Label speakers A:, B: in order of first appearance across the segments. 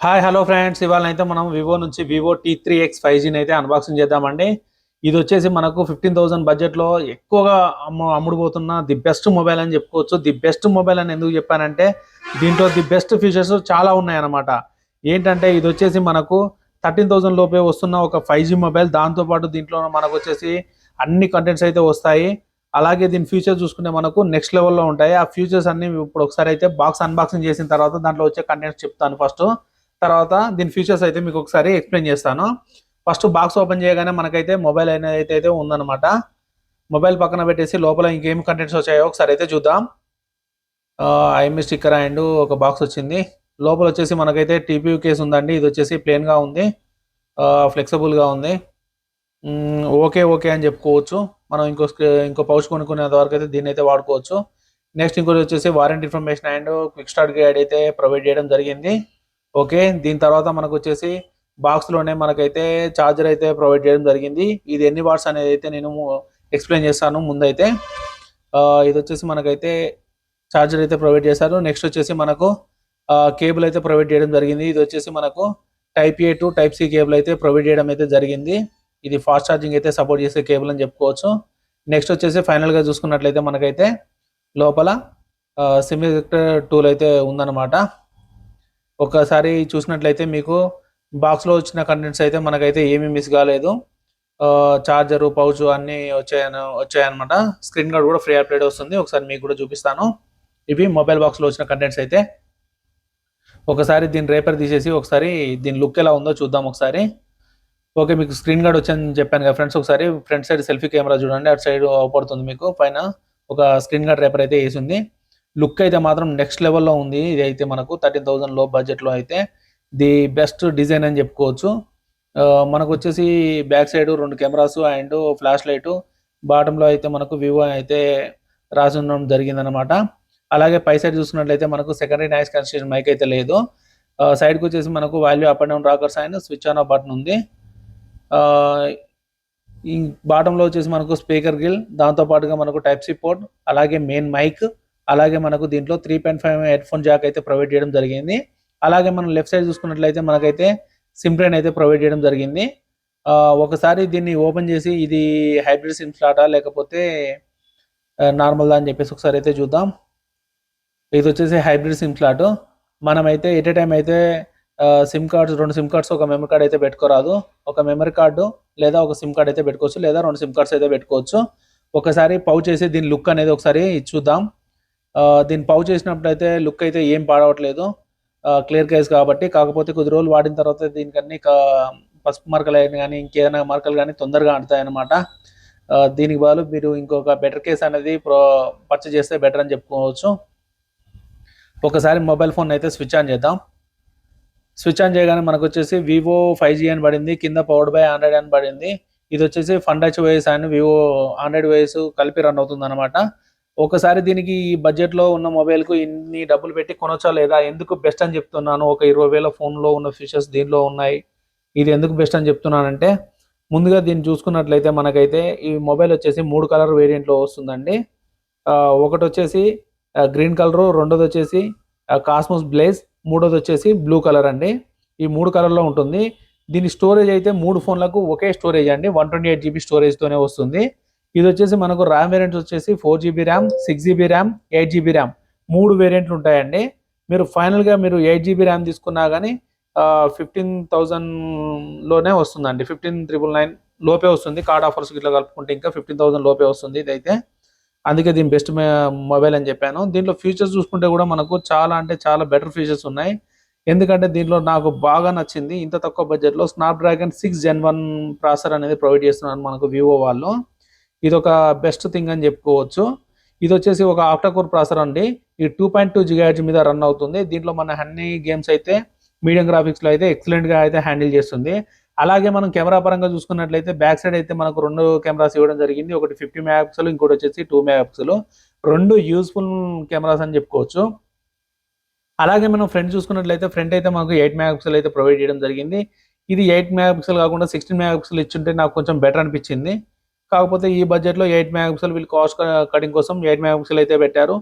A: Hi hello friends, ఇవాళ అయితే మనం వివో నుంచి వివో T3X 5G అయితే అన్బాక్సింగ్ చేద్దామండి. ఇది వచ్చేసి మనకు 15,000 బడ్జెట్లో ఎక్కువగా అమ్ముడుపోతున్న ది బెస్ట్ మొబైల్ అని చెప్పుకోవచ్చు. ది బెస్ట్ మొబైల్ అని ఎందుకు చెప్పానంటే దీంట్లో ది బెస్ట్ ఫీచర్స్ చాలా ఉన్నాయన్నమాట. ఏంటంటే ఇది వచ్చేసి మనకు 13,000 లోపే వస్తున్న ఒక 5G మొబైల్. దాంతోపాటు దీంట్లో మనకు వచ్చేసి అన్ని కంటెంట్స్ అయితే వస్తాయి. అలాగే దీని ఫీచర్స్ చూసుకుంటే మనకు నెక్స్ట్ లెవెల్లో ఉంటాయి. ఆ ఫీచర్స్ అన్ని ఇప్పుడు ఒకసారి అయితే బాక్స్ అన్బాక్సింగ్ చేసిన తర్వాత దాంట్లో వచ్చే కంటెంట్స్ చెప్తాను ఫస్ట్. తర్వాత దీని ఫీచర్స్ అయితే మీకు ఒకసారి ఎక్స్ప్లెయిన్ చేస్తాను. ఫస్ట్ బాక్స్ ఓపెన్ చేయగానే మనకైతే మొబైల్ అనేది అయితే ఉందన్నమాట. మొబైల్ పక్కన పెట్టేసి లోపల ఇంకేం కంటెంట్స్ వచ్చాయో ఒకసారి అయితే చూద్దాం. ఐఎంఈ స్టిక్కర్ అండ్ ఒక బాక్స్ వచ్చింది. లోపల వచ్చేసి మనకైతే టీపీయూ కేస్ ఉందండి. ఇది వచ్చేసి ప్లెయిన్గా ఉంది, ఫ్లెక్సిబుల్గా ఉంది. ఓకే ఓకే అని చెప్పుకోవచ్చు. మనం ఇంకో పౌచ్ కొనుక్కునే వరకు అయితే దీన్ని అయితే వాడుకోవచ్చు. నెక్స్ట్ ఇంకోటి వచ్చేసి warranty information and quick start guide అయితే ప్రొవైడ్ చేయడం జరిగింది. ఓకే, దీని తర్వాత మనకు వచ్చేసి బాక్స్లోనే మనకైతే ఛార్జర్ అయితే ప్రొవైడ్ చేయడం జరిగింది. ఇది ఎన్ని వాట్స్ అనేది అయితే నేను ఎక్స్ప్లెయిన్ చేస్తాను ముందైతే. ఇది వచ్చేసి మనకైతే ఛార్జర్ అయితే ప్రొవైడ్ చేశారు. నెక్స్ట్ వచ్చేసి మనకు కేబుల్ అయితే ప్రొవైడ్ చేయడం జరిగింది. ఇది వచ్చేసి మనకు type A to type C cable అయితే ప్రొవైడ్ చేయడం అయితే జరిగింది. ఇది ఫాస్ట్ ఛార్జింగ్ అయితే సపోర్ట్ చేసే కేబుల్ అని చెప్పుకోవచ్చు. నెక్స్ట్ వచ్చేసి ఫైనల్గా చూసుకున్నట్లయితే మనకైతే లోపల సిమ్ ఎజెక్టర్ టూల్ అయితే ఉందన్నమాట. ఒకసారి చూసినట్లయితే మీకు బాక్స్లో వచ్చిన కంటెంట్స్ అయితే మనకైతే ఏమీ మిస్ కాలేదు. చార్జరు, పౌచ్ అన్నీ వచ్చాయన్నమాట. స్క్రీన్ గార్డ్ కూడా ఫ్రీ అప్డేట్ వస్తుంది. ఒకసారి మీకు కూడా చూపిస్తాను. ఇవి మొబైల్ బాక్స్లో వచ్చిన కంటెంట్స్ అయితే. ఒకసారి దీని రేపర్ తీసేసి ఒకసారి దీని లుక్ ఎలా ఉందో చూద్దాం ఒకసారి. ఓకే, మీకు స్క్రీన్ గార్డ్ వచ్చని చెప్పాను కదా ఫ్రెండ్స్. ఒకసారి ఫ్రంట్ సైడ్ సెల్ఫీ కెమెరా చూడండి, అటు సైడ్ అవపడుతుంది మీకు. పైన ఒక స్క్రీన్ గార్డ్ రేపర్ అయితే వేసి ఉంది. లుక్ అయితే మాత్రం నెక్స్ట్ లెవెల్లో ఉంది. ఇది అయితే మనకు 13,000 లో బడ్జెట్లో అయితే ది బెస్ట్ డిజైన్ అని చెప్పుకోవచ్చు. మనకు వచ్చేసి back side 2 cameras and flash light, బాటంలో అయితే మనకు వివో అయితే రాసి ఉండడం జరిగిందనమాట. అలాగే పై సైడ్ చూసుకున్నట్లయితే మనకు సెకండరీ నాయిస్ క్యాన్సిలేషన్ మైక్ అయితే లేదు. సైడ్కి వచ్చేసి మనకు value up and down rockers and switch on off button ఉంది. ఈ బాటంలో వచ్చేసి మనకు స్పీకర్ గిల్, దాంతోపాటుగా మనకు టైప్ సి పోర్ట్, అలాగే మెయిన్ మైక్, అలాగే మనకు దీంట్లో 3.5 హెడ్ ఫోన్ జాక్ అయితే ప్రొవైడ్ చేయడం జరిగింది. అలాగే మనం లెఫ్ట్ సైడ్ చూసుకున్నట్లయితే మనకైతే సిమ్ ట్రైన్ అయితే ప్రొవైడ్ చేయడం జరిగింది. ఒకసారి దీన్ని ఓపెన్ చేసి ఇది హైబ్రిడ్ సిమ్ స్లాటా లేకపోతే నార్మల్దా అని చెప్పేసి ఒకసారి అయితే చూద్దాం. ఇది వచ్చేసి హైబ్రిడ్ సిమ్ స్లాట్. మనమైతే ఎట్ ఏ టైం అయితే సిమ్ కార్డ్స్ 2 సిమ్ కార్డ్స్ ఒక మెమరీ కార్డ్ అయితే పెట్టుకోరాదు. ఒక మెమరీ కార్డు లేదా ఒక సిమ్ కార్డ్ అయితే పెట్టుకోవచ్చు, లేదా 2 సిమ్ కార్డ్స్ అయితే పెట్టుకోవచ్చు. ఒకసారి పౌచ్ చేసి దీని లుక్ అనేది ఒకసారి చూద్దాం. దీన్ని పౌచ్ చేసినప్పుడు అయితే లుక్ అయితే ఏం పాడవట్లేదు, క్లియర్ కేస్ కాబట్టి. కాకపోతే కొద్ది రోజులు వాడిన తర్వాత దీనికన్నీ పసుపు మరకలు అయినా కానీ ఇంకేదైనా మరకలు కానీ తొందరగా అంటుతాయన్నమాట. దీనికి బదులు మీరు ఇంకొక బెటర్ కేస్ అనేది పర్చేజ్ చేస్తే బెటర్ అని చెప్పుకోవచ్చు. ఒకసారి మొబైల్ ఫోన్ అయితే స్విచ్ ఆన్ చేద్దాం. స్విచ్ ఆన్ చేయగానే మనకు వచ్చేసి వివో 5G అని పడింది, కింద పవర్డ్ బై ఆండ్రాయిడ్ అని పడింది. ఇది వచ్చేసి fun touch OS and Vivo Android OS కలిపి రన్ అవుతుంది అనమాట. ఒకసారి దీనికి ఈ బడ్జెట్లో ఉన్న మొబైల్కు ఇన్ని డబ్బులు పెట్టి కొనొచ్చా లేదా, ఎందుకు బెస్ట్ అని చెప్తున్నాను. ఒక 20,000 ఫోన్లో ఉన్న ఫీచర్స్ దీనిలో ఉన్నాయి. ఇది ఎందుకు బెస్ట్ అని చెప్తున్నానంటే, ముందుగా దీన్ని చూసుకున్నట్లయితే మనకైతే ఈ మొబైల్ వచ్చేసి 3 కలర్ వేరియంట్లో వస్తుందండి. ఒకటి వచ్చేసి గ్రీన్ కలరు, రెండోది వచ్చేసి కాస్మోస్ బ్లేజ్, మూడోది వచ్చేసి బ్లూ కలర్ అండి. ఈ 3 కలర్లో ఉంటుంది. దీని స్టోరేజ్ అయితే 3 ఫోన్లకు ఒకే స్టోరేజ్ అండి, 128 GB స్టోరేజ్తోనే వస్తుంది. ఇది వచ్చేసి మనకు ర్యామ్ వేరియంట్స్ వచ్చేసి 4GB RAM, 6GB RAM, 8GB RAM 3 వేరియంట్లు ఉంటాయండి. మీరు ఫైనల్గా 8GB ర్యామ్ తీసుకున్నా కానీ 15,000లోనే వస్తుందండి. 15,999 లోపే వస్తుంది. కార్డ్ ఆఫర్స్ ఇట్లా కలుపుకుంటే ఇంకా 15,000 లోపే వస్తుంది ఇదైతే. అందుకే దీని బెస్ట్ మొబైల్ అని చెప్పాను. దీంట్లో ఫీచర్స్ చూసుకుంటే కూడా మనకు చాలా అంటే చాలా బెటర్ ఫీచర్స్ ఉన్నాయి. ఎందుకంటే దీంట్లో నాకు బాగా నచ్చింది, ఇంత తక్కువ బడ్జెట్లో స్నాప్డ్రాగన్ 6 Gen 1 ప్రాసెసర్ అనేది ప్రొవైడ్ చేస్తున్నారు మనకు వివో వాళ్ళు. ఇది ఒక బెస్ట్ థింగ్ అని చెప్పుకోవచ్చు. ఇది వచ్చేసి ఒక ఆక్టా కోర్ ప్రాసెసర్ అండి. ఇది 2.2 GHz మీద రన్ అవుతుంది. దీంట్లో మన అన్ని గేమ్స్ అయితే మీడియం గ్రాఫిక్స్లో అయితే ఎక్సలెంట్గా అయితే హ్యాండిల్ చేస్తుంది. అలాగే మనం కెమెరా పరంగా చూసుకున్నట్లయితే బ్యాక్ సైడ్ అయితే మనకు 2 కెమెరాస్ ఇవ్వడం జరిగింది. ఒకటి 50 మెగాపిక్సెల్, ఇంకోటి వచ్చేసి 2 మెగాపిక్సెల్. 2 యూస్ఫుల్ కెమెరాస్ అని చెప్పుకోవచ్చు. అలాగే మనం ఫ్రంట్ చూసుకున్నట్లయితే ఫ్రంట్ అయితే మనకు 8 మెగాపిక్సెల్ అయితే ప్రొవైడ్ చేయడం జరిగింది. ఇది 8 మెగాపిక్సెల్ కాకుండా 16 మెగాపిక్సెల్ ఇచ్చుంటే నాకు కొంచెం బెటర్ అనిపించింది. కాకపోతే ఈ బడ్జెట్లో 8 మెగాపిక్సెల్ వీళ్ళు కాస్ట్ కటింగ్ కోసం 8 మెగాపిక్సెల్ అయితే పెట్టారు.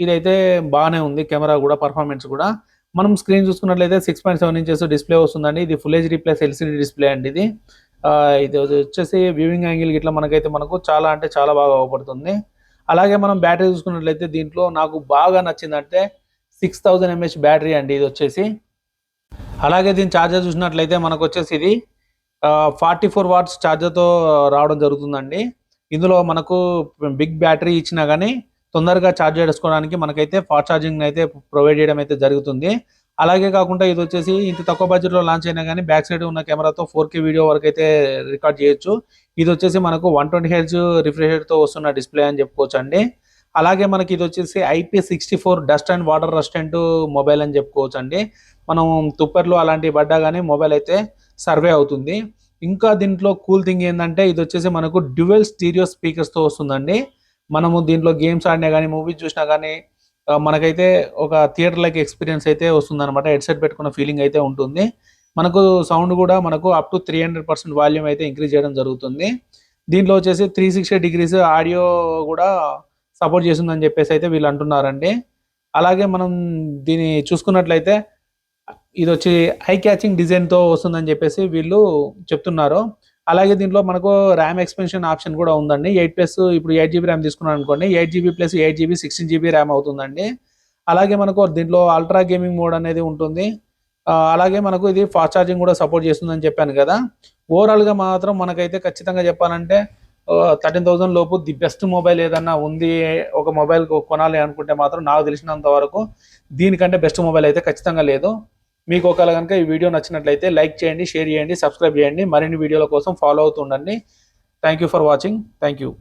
A: ఇదైతే బాగానే ఉంది, కెమెరా కూడా పర్ఫార్మెన్స్ కూడా. మనం స్క్రీన్ చూసుకున్నట్లయితే 6.7 ఇంచెస్ డిస్ప్లే వస్తుందండి. ఇది full HD plus LCD display అండి ఇది. ఇది వచ్చేసి వ్యూవింగ్ యాంగిల్ ఇట్లా మనకైతే మనకు చాలా అంటే చాలా బాగా అవపడుతుంది. అలాగే మనం బ్యాటరీ చూసుకున్నట్లయితే దీంట్లో నాకు బాగా నచ్చిందంటే 6000 mAh బ్యాటరీ అండి ఇది వచ్చేసి. అలాగే దీని ఛార్జర్ చూసినట్లయితే మనకు వచ్చేసి ఇది 44 వాట్స్ ఛార్జర్తో రావడం జరుగుతుందండి. ఇందులో మనకు బిగ్ బ్యాటరీ ఇచ్చినా కానీ తొందరగా ఛార్జ్ చేసుకోవడానికి మనకైతే ఫాస్ట్ ఛార్జింగ్ అయితే ప్రొవైడ్ చేయడం అయితే జరుగుతుంది. అలాగే కాకుండా ఇది వచ్చేసి ఇంత తక్కువ బడ్జెట్లో లాంచ్ అయినా కానీ బ్యాక్ సైడ్ ఉన్న కెమెరాతో 4K వీడియో వరకు అయితే రికార్డ్ చేయొచ్చు. ఇది వచ్చేసి మనకు 120 Hz రిఫ్రెష్ రేట్తో వస్తున్న డిస్ప్లే అని చెప్పుకోవచ్చు అండి. అలాగే మనకి ఇది వచ్చేసి IP64 dust and water resistant mobile అని చెప్పుకోవచ్చు అండి. మనం తుప్పర్లు అలాంటివి పడ్డా కానీ మొబైల్ అయితే సర్వే అవుతుంది. ఇంకా దీంట్లో కూల్ థింగ్ ఏంటంటే ఇది వచ్చేసి మనకు డ్యూయల్ స్టీరియో స్పీకర్స్తో వస్తుందండి. మనము దీంట్లో గేమ్స్ ఆడినా కానీ మూవీస్ చూసినా కానీ మనకైతే ఒక థియేటర్ లైక్ ఎక్స్పీరియన్స్ అయితే వస్తుంది అనమాట. హెడ్సెట్ పెట్టుకున్న ఫీలింగ్ అయితే ఉంటుంది. మనకు సౌండ్ కూడా మనకు అప్ టు 300% వాల్యూమ్ అయితే ఇంక్రీజ్ చేయడం జరుగుతుంది. దీంట్లో వచ్చేసి 360 degrees ఆడియో కూడా సపోర్ట్ చేస్తుందని చెప్పేసి అయితే వీళ్ళు అంటున్నారండి. అలాగే మనం దీన్ని చూసుకున్నట్లయితే ఇది వచ్చి ఐ క్యాచింగ్ డిజైన్తో వస్తుందని చెప్పేసి వీళ్ళు చెప్తున్నారు. అలాగే దీంట్లో మనకు ర్యామ్ ఎక్స్పెన్షన్ ఆప్షన్ కూడా ఉందండి. 8+ ఇప్పుడు 8GB ర్యామ్ తీసుకున్నాను అనుకోండి, 8GB + 8GB 16GB ర్యామ్ అవుతుందండి. అలాగే మనకు దీంట్లో అల్ట్రా గేమింగ్ మోడ్ అనేది ఉంటుంది. అలాగే మనకు ఇది ఫాస్ట్ ఛార్జింగ్ కూడా సపోర్ట్ చేస్తుందని చెప్పాను కదా. ఓవరాల్గా మాత్రం మనకైతే ఖచ్చితంగా చెప్పాలంటే 13,000 లోపు ది బెస్ట్ మొబైల్ ఏదన్నా ఉంది, ఒక మొబైల్ కొనాలి అనుకుంటే మాత్రం నాకు తెలిసినంత వరకు దీనికంటే బెస్ట్ మొబైల్ అయితే ఖచ్చితంగా లేదు. మీకు ఒకవేళ కనుక ఈ వీడియో నచ్చినట్లయితే లైక్ చేయండి, షేర్ చేయండి, సబ్స్క్రైబ్ చేయండి. మరిన్ని వీడియోల కోసం ఫాలో అవుతుండండి. Thank you for watching. Thank you.